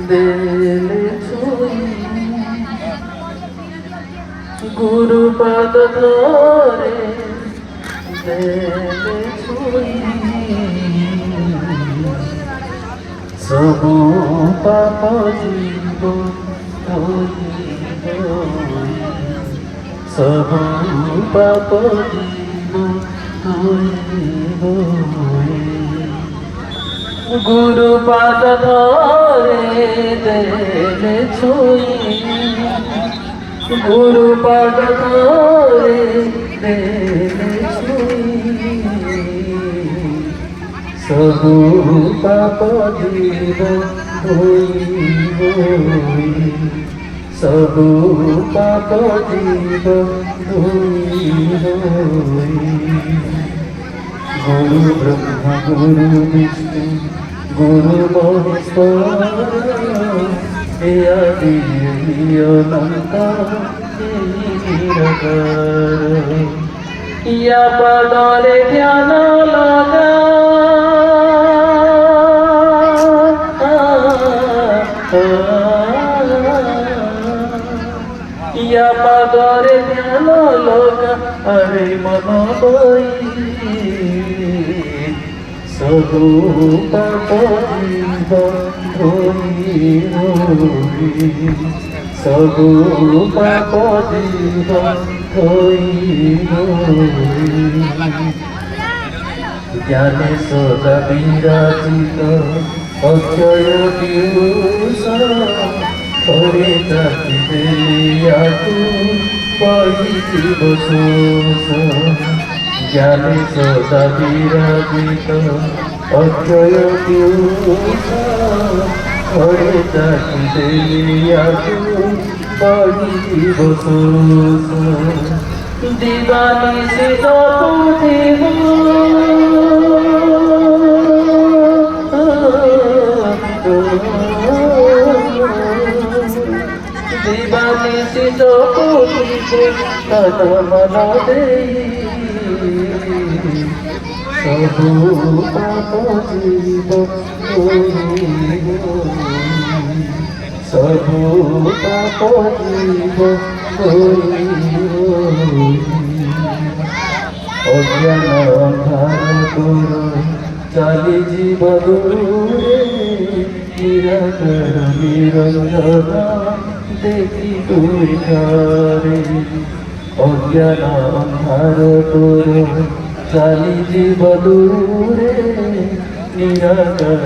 দেলে ছুঁই গুরুপদ ধরে দেলে ছুঁই সবু পাপ জীব সবু পাপ জীব গুরুপদ ধরে দেলে ছুঁই গুরুপদ ধরে দেলে ছুঁই সবু পাপ জীব ধুইব সবু পাপ জীব ধুইব গুরু ব্রহ্মা গুরু বিষ্ণু গুরু মহেশ্বর আদি অনন্ত নিরাকার ইয়া পদরে ধ্যান লগা ইয়া পদরে ধ্যান লগা আরে মন বই সবু পাপ জীব ধুইব সবু পাপ জীব ধুইব জ্ঞানে সদা বিরাজিত অক্ষয় পিয়ুষ হরে তাকিতে আতু পড়িব শোষ জ্ঞানে সদা বিরাজিত অক্ষয় পিয়ুষ হরে তাকিতে আতু পড়িব শোষ দিবানিশি জপুথিব দিবানিশি জপুথিব তদ মন দেই সবু পাপ জীব ধুইব সবু পাপ জীব অজ্ঞান অন্ধার কর চালি জীব দূরে নিরাকার নিরঞ্জন দেখি তুই ধারে অজ্ঞান অন্ধার কর চালি জীব দূরে নিরাকার